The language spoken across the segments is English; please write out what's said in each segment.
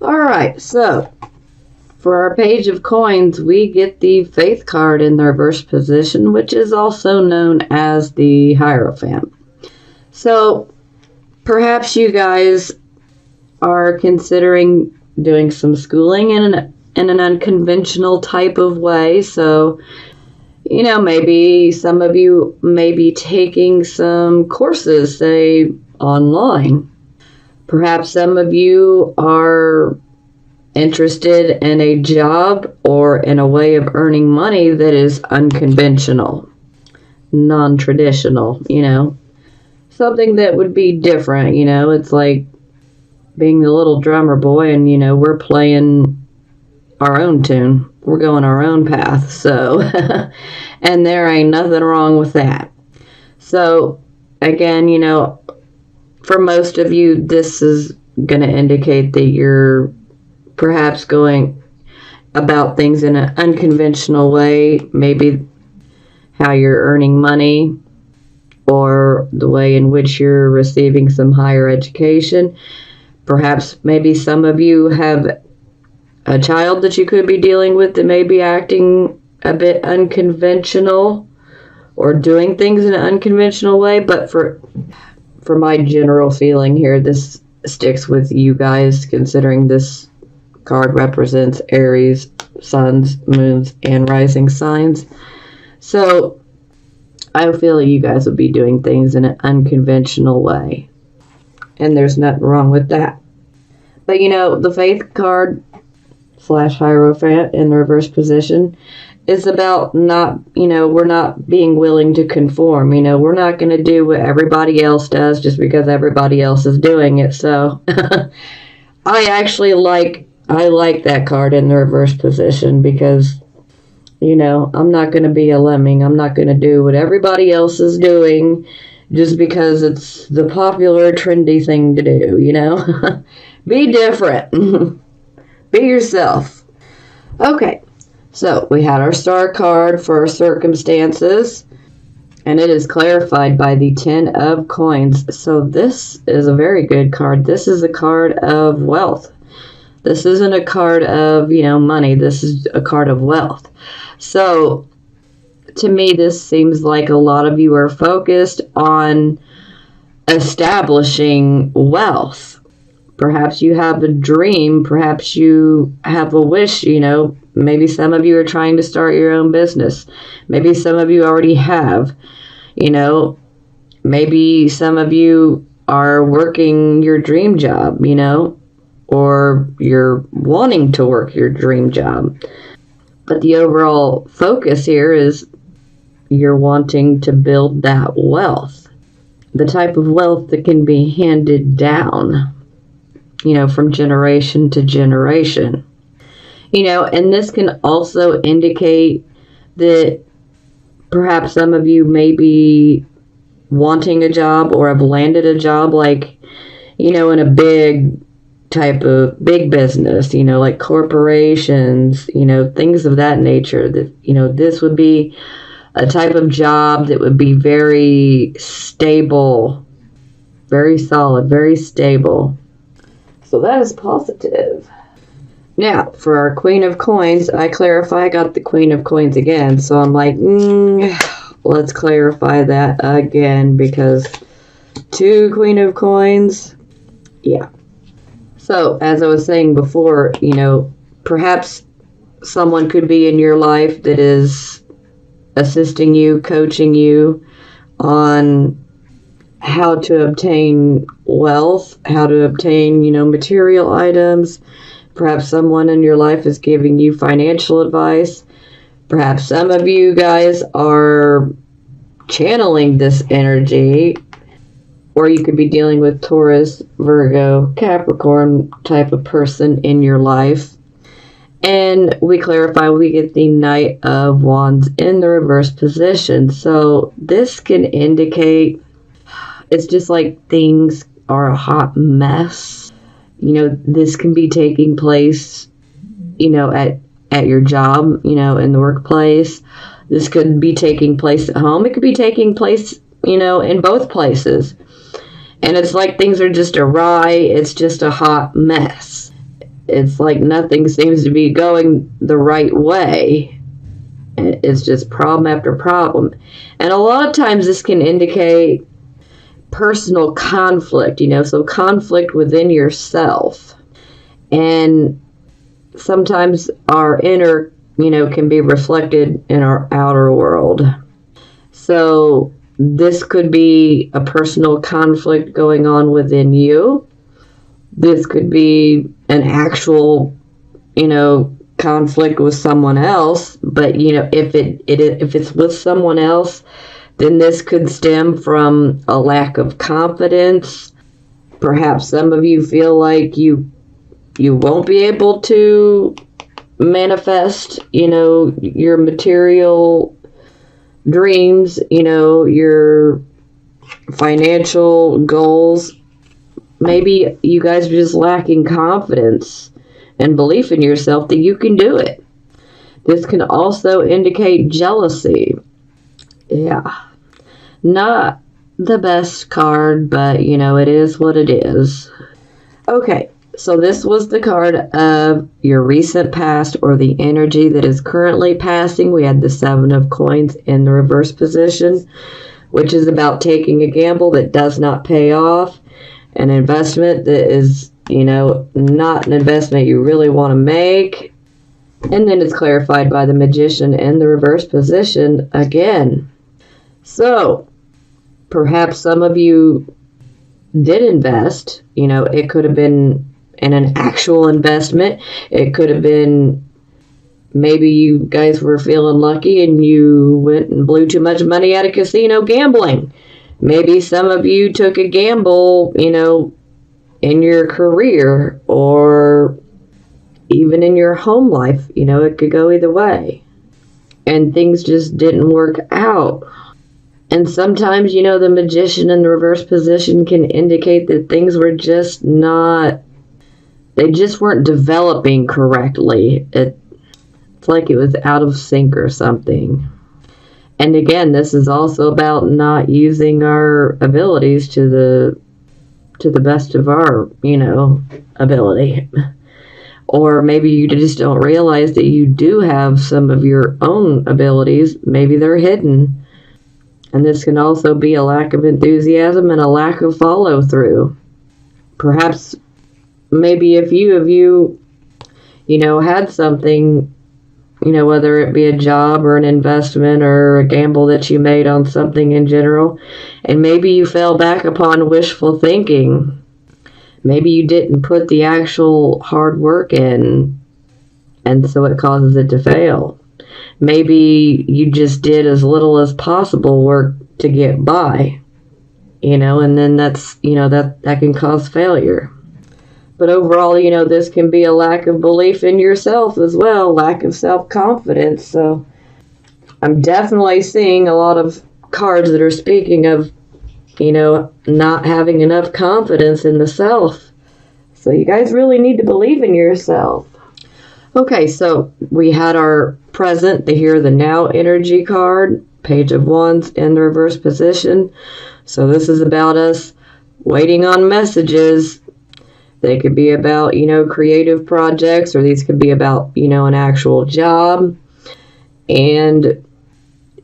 Alright, so for our page of coins, we get the Faith card in the reverse position, which is also known as the Hierophant. So perhaps you guys are considering doing some schooling in an unconventional type of way. So, maybe some of you may be taking some courses, say, online. Perhaps some of you are interested in a job or in a way of earning money that is unconventional, non-traditional, something that would be different. It's like being the little drummer boy and, we're playing our own tune. We're going our own path. So, and there ain't nothing wrong with that. So, again, for most of you, this is going to indicate that you're perhaps going about things in an unconventional way, maybe how you're earning money or the way in which you're receiving some higher education. Perhaps maybe some of you have a child that you could be dealing with that may be acting a bit unconventional or doing things in an unconventional way. But for my general feeling here, this sticks with you guys, considering this card represents Aries, suns, moons, and rising signs. So I feel like you guys will be doing things in an unconventional way. And there's nothing wrong with that. But the Faith card / Hierophant in the reverse position is about not, we're not being willing to conform. We're not going to do what everybody else does just because everybody else is doing it. So I like that card in the reverse position because, I'm not going to be a lemming. I'm not going to do what everybody else is doing just because it's the popular, trendy thing to do, Be different. Be yourself. Okay, so we had our star card for our circumstances, and it is clarified by the 10 of coins. So this is a very good card. This is a card of wealth. This isn't a card of, money. This is a card of wealth. So to me, this seems like a lot of you are focused on establishing wealth. Perhaps you have a dream. Perhaps you have a wish, Maybe some of you are trying to start your own business. Maybe some of you already have, Maybe some of you are working your dream job, or you're wanting to work your dream job. But the overall focus here is you're wanting to build that wealth. The type of wealth that can be handed down, from generation to generation. And this can also indicate that perhaps some of you may be wanting a job or have landed a job like, in a big business, like corporations, things of that nature. That, this would be a type of job that would be very stable, very solid, very stable. So that is positive. Now, for our Queen of Coins, I got the Queen of Coins again. So I'm like, let's clarify that again because 2 Queen of Coins, yeah. So, as I was saying before, perhaps someone could be in your life that is assisting you, coaching you on how to obtain wealth, how to obtain, material items. Perhaps someone in your life is giving you financial advice. Perhaps some of you guys are channeling this energy, or you could be dealing with Taurus, Virgo, Capricorn type of person in your life. And we clarify, we get the Knight of Wands in the reverse position. So this can indicate it's just like things are a hot mess. This can be taking place, at your job, in the workplace. This could be taking place at home. It could be taking place, in both places. And it's like things are just awry. It's just a hot mess. it's like nothing seems to be going the right way. It's just problem after problem. And a lot of times this can indicate personal conflict, so conflict within yourself. And sometimes our inner, can be reflected in our outer world. So this could be a personal conflict going on within you. This could be an actual, conflict with someone else. But, if it's with someone else, then this could stem from a lack of confidence. Perhaps some of you feel like you won't be able to manifest, your material dreams, your financial goals. Maybe you guys are just lacking confidence and belief in yourself that you can do it. This can also indicate jealousy. Yeah. Not the best card, but, it is what it is. Okay, so this was the card of your recent past, or the energy that is currently passing. We had the 7 of coins in the reverse position, which is about taking a gamble that does not pay off, an investment that is, not an investment you really want to make. And then it's clarified by the Magician in the reverse position again. So, perhaps some of you did invest. It could have been in an actual investment. It could have been maybe you guys were feeling lucky and you went and blew too much money at a casino gambling. Maybe some of you took a gamble, in your career or even in your home life. It could go either way. And things just didn't work out. And sometimes, the Magician in the reverse position can indicate that things were just they just weren't developing correctly. It's like it was out of sync or something. And again, this is also about not using our abilities to the best of our, ability. Or maybe you just don't realize that you do have some of your own abilities. Maybe they're hidden. And this can also be a lack of enthusiasm and a lack of follow-through. Perhaps, maybe a few of you, had something, whether it be a job or an investment or a gamble that you made on something in general, and maybe you fell back upon wishful thinking. Maybe you didn't put the actual hard work in, and so it causes it to fail. Maybe you just did as little as possible work to get by, and then that's, that can cause failure. But overall, this can be a lack of belief in yourself as well, lack of self-confidence. So I'm definitely seeing a lot of cards that are speaking of, not having enough confidence in the self. So you guys really need to believe in yourself. Okay, so we had our present, the here, the now energy card, Page of Wands in the reverse position. So this is about us waiting on messages. They could be about, creative projects, or these could be about, an actual job. And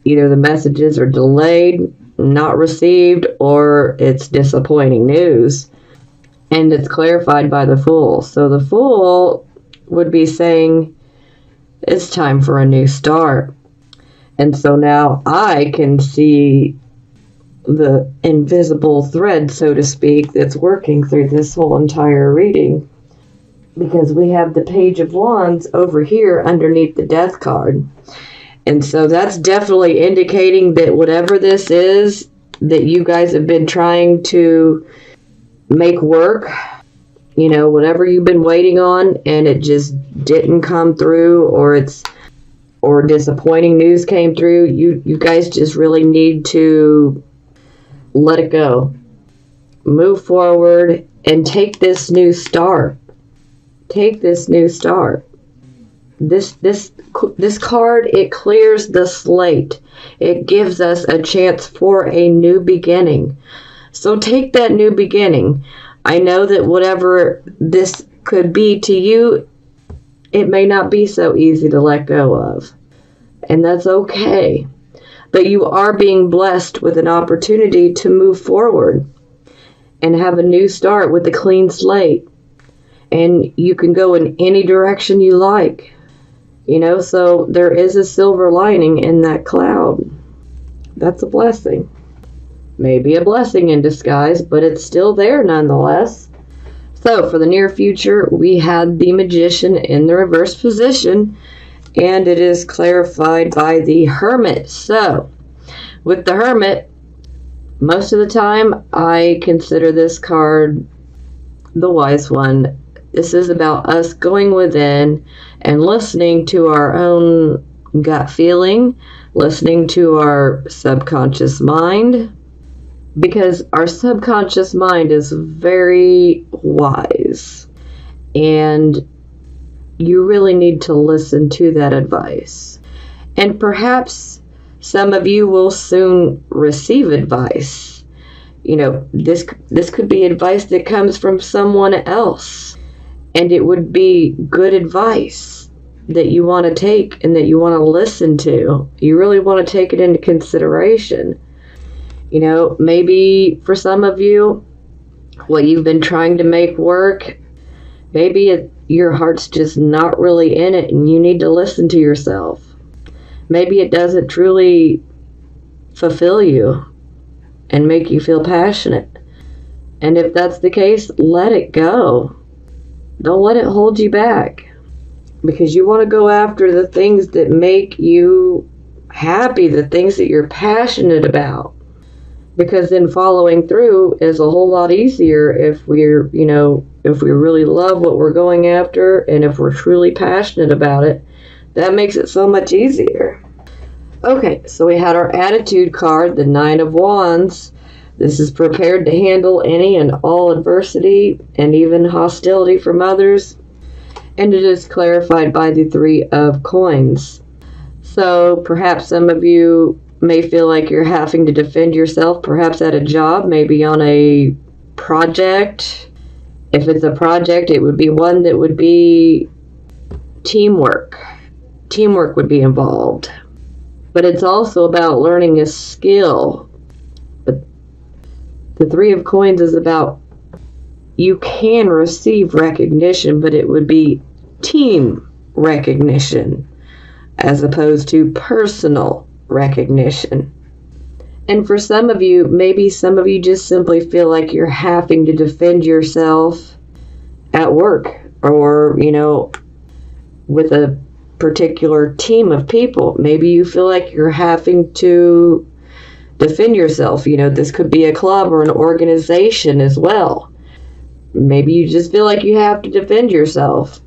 either the messages are delayed, not received, or it's disappointing news. And it's clarified by the Fool. So the Fool would be saying, it's time for a new start. And so now I can see the invisible thread, so to speak, that's working through this whole entire reading. Because we have the Page of Wands over here underneath the Death card. And so that's definitely indicating that whatever this is that you guys have been trying to make work, whatever you've been waiting on and it just didn't come through, or disappointing news came through, you guys just really need to let it go. Move forward and take this new start. Take this new start. This card, it clears the slate. It gives us a chance for a new beginning. So take that new beginning. I know that whatever this could be to you, it may not be so easy to let go of. And that's okay. But you are being blessed with an opportunity to move forward and have a new start with a clean slate. And you can go in any direction you like. So there is a silver lining in that cloud. That's a blessing. Maybe a blessing in disguise, but it's still there nonetheless. So for the near future, we had the Magician in the reverse position, and it is clarified by the Hermit. So with the Hermit, most of the time, I consider this card the wise one. This is about us going within and listening to our own gut feeling, listening to our subconscious mind, because our subconscious mind is very wise, and you really need to listen to that advice. And perhaps some of you will soon receive advice. This could be advice that comes from someone else, and it would be good advice that you want to take and that you want to listen to. You really want to take it into consideration. Maybe for some of you, what you've been trying to make work, maybe your heart's just not really in it and you need to listen to yourself. Maybe it doesn't truly fulfill you and make you feel passionate. And if that's the case, let it go. Don't let it hold you back, because you want to go after the things that make you happy, the things that you're passionate about. Because then following through is a whole lot easier if we really love what we're going after, and if we're truly passionate about it. That makes it so much easier. Okay, so we had our attitude card, the Nine of Wands. This is prepared to handle any and all adversity and even hostility from others. And it is clarified by the Three of Coins. So perhaps some of you may feel like you're having to defend yourself, perhaps at a job, maybe on a project. If it's a project, it would be one that would be teamwork. Teamwork would be involved. But it's also about learning a skill. But the Three of Coins is about you can receive recognition, but it would be team recognition as opposed to personal recognition. And for some of you, maybe some of you just simply feel like you're having to defend yourself at work, or with a particular team of people. Maybe you feel like you're having to defend yourself. This could be a club or an organization as well. Maybe you just feel like you have to defend yourself.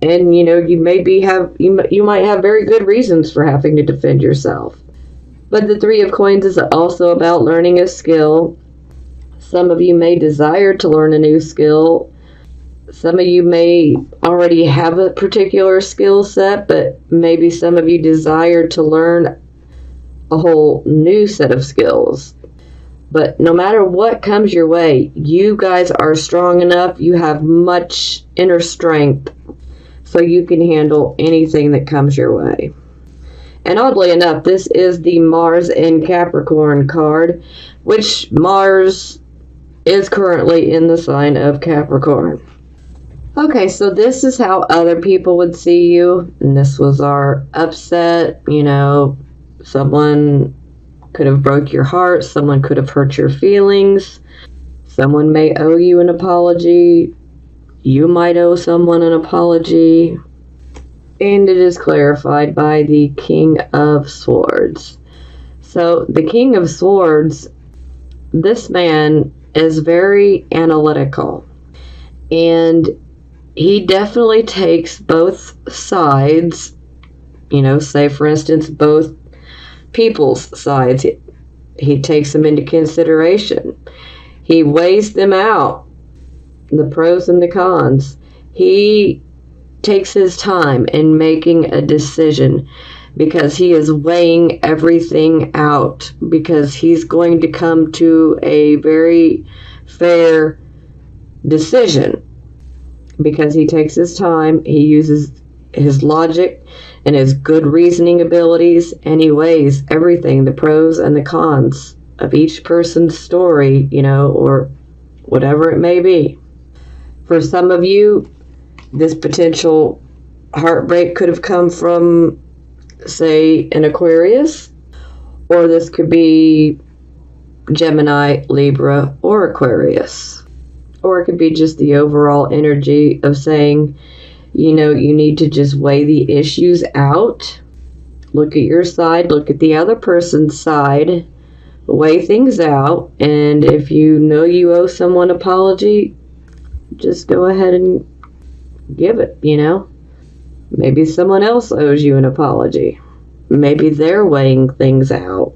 And you might have very good reasons for having to defend yourself. But the Three of Coins is also about learning a skill. Some of you may desire to learn a new skill. Some of you may already have a particular skill set, but maybe some of you desire to learn a whole new set of skills. But no matter what comes your way, you guys are strong enough. You have much inner strength, so you can handle anything that comes your way. And oddly enough, this is the Mars in Capricorn card, which Mars is currently in the sign of Capricorn. Okay, so this is how other people would see you. And this was our upset. Someone could have broke your heart. Someone could have hurt your feelings. Someone may owe you an apology. You might owe someone an apology. And it is clarified by the King of Swords. So the King of Swords, this man is very analytical. And he definitely takes both sides, say for instance, both people's sides. He takes them into consideration. He weighs them out, the pros and the cons. He takes his time in making a decision because he is weighing everything out, because he's going to come to a very fair decision. because he takes his time, he uses his logic and his good reasoning abilities, and he weighs everything, the pros and the cons of each person's story, or whatever it may be. For some of you, this potential heartbreak could have come from, say, an Aquarius, or this could be Gemini, Libra, or Aquarius. Or it could be just the overall energy of saying, you need to just weigh the issues out. Look at your side, look at the other person's side, weigh things out, and if you know you owe someone an apology, just go ahead and give it, Maybe someone else owes you an apology. Maybe they're weighing things out.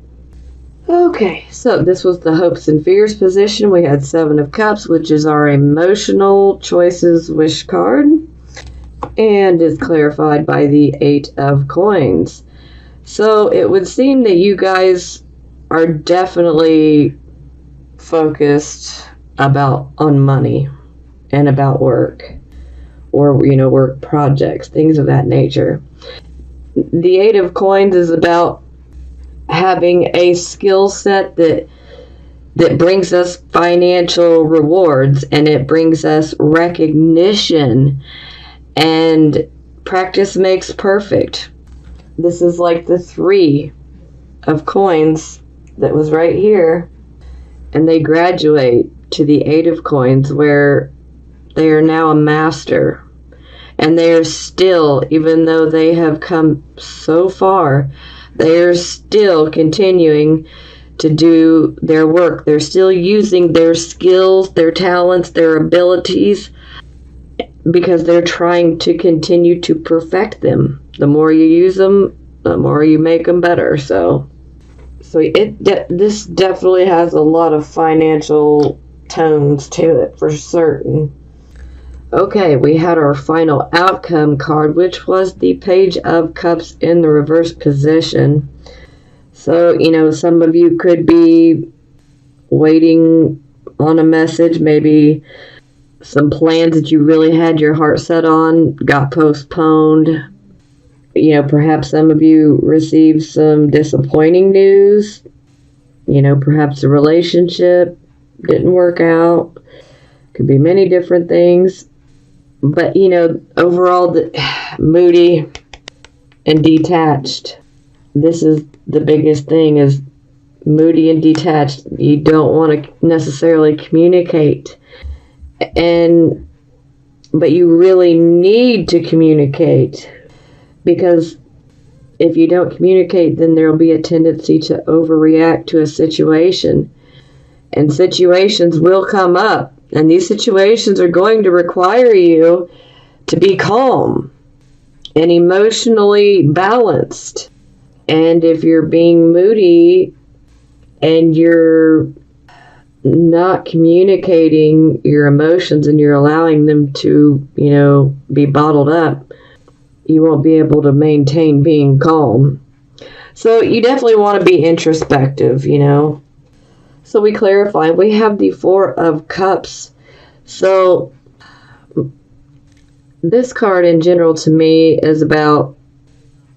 Okay, so this was the hopes and fears position. We had 7 of Cups, which is our emotional choices wish card, and is clarified by the 8 of Coins. So it would seem that you guys are definitely focused on money and about work, or work projects, things of that nature. The 8 of Coins is about having a skill set that brings us financial rewards, and it brings us recognition, and practice makes perfect. This is like the 3 of Coins that was right here, and they graduate to the 8 of Coins, where they are now a master, and they are still, even though they have come so far, they are still continuing to do their work. They're still using their skills, their talents, their abilities, because they're trying to continue to perfect them. The more you use them, the more you make them better. So this definitely has a lot of financial tones to it, for certain. Okay, we had our final outcome card, which was the Page of Cups in the reverse position. So, some of you could be waiting on a message. Maybe some plans that you really had your heart set on got postponed. Perhaps some of you received some disappointing news. Perhaps a relationship didn't work out. Could be many different things. But, overall, moody and detached. This is the biggest thing, is moody and detached. You don't want to necessarily communicate. But you really need to communicate. Because if you don't communicate, then there'll be a tendency to overreact to a situation. And situations will come up. And these situations are going to require you to be calm and emotionally balanced. And if you're being moody and you're not communicating your emotions and you're allowing them to, be bottled up, you won't be able to maintain being calm. So you definitely want to be introspective, So we clarify, we have the 4 of Cups. So this card in general to me is about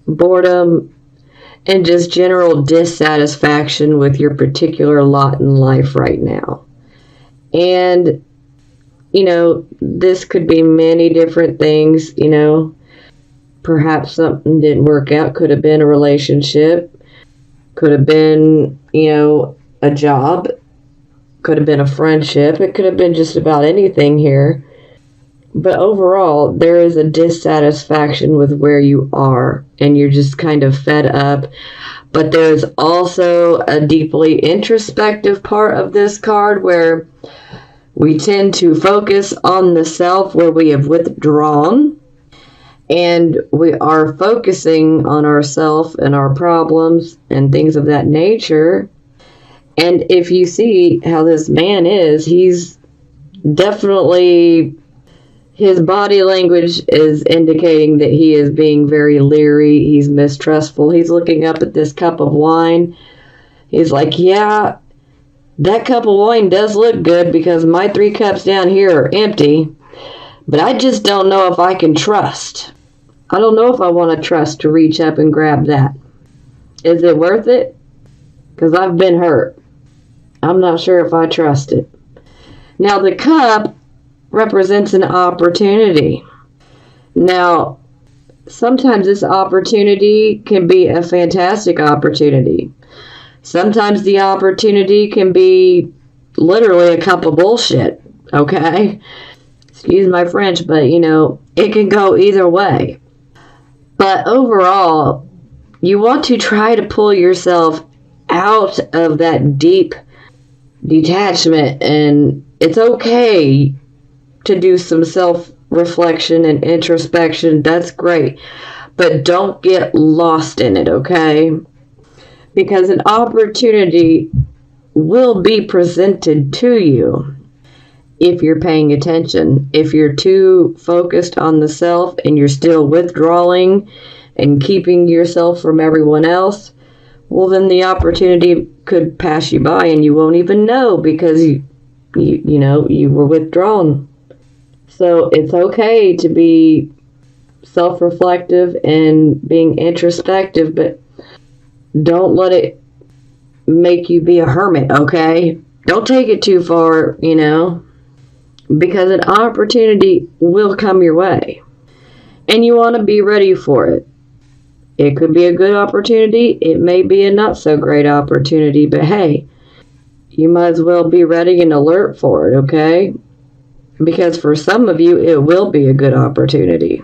boredom and just general dissatisfaction with your particular lot in life right now. And, this could be many different things, Perhaps something didn't work out. Could have been a relationship. Could have been, a job. Could have been a friendship. It could have been just about anything here. But overall, there is a dissatisfaction with where you are, and you're just kind of fed up. But there's also a deeply introspective part of this card where we tend to focus on the self, where we have withdrawn, and we are focusing on ourself and our problems and things of that nature. And if you see how this man is, he's definitely, his body language is indicating that he is being very leery. He's mistrustful. He's looking up at this cup of wine. He's like, yeah, that cup of wine does look good because my 3 cups down here are empty. But I just don't know if I can trust. I don't know if I want to trust to reach up and grab that. Is it worth it? Because I've been hurt. I'm not sure if I trust it. Now, the cup represents an opportunity. Now, sometimes this opportunity can be a fantastic opportunity. Sometimes the opportunity can be literally a cup of bullshit, okay? Excuse my French, but it can go either way. But overall, you want to try to pull yourself out of that deep detachment, and it's okay to do some self-reflection and introspection. That's great. But don't get lost in it, okay? Because an opportunity will be presented to you if you're paying attention. If you're too focused on the self and you're still withdrawing and keeping yourself from everyone else, well, then the opportunity could pass you by and you won't even know because you were withdrawn. So it's okay to be self-reflective and being introspective, but don't let it make you be a hermit, okay? Don't take it too far, because an opportunity will come your way. And you want to be ready for it. It could be a good opportunity. It may be a not so great opportunity, but hey, you might as well be ready and alert for it, okay? Because for some of you, it will be a good opportunity.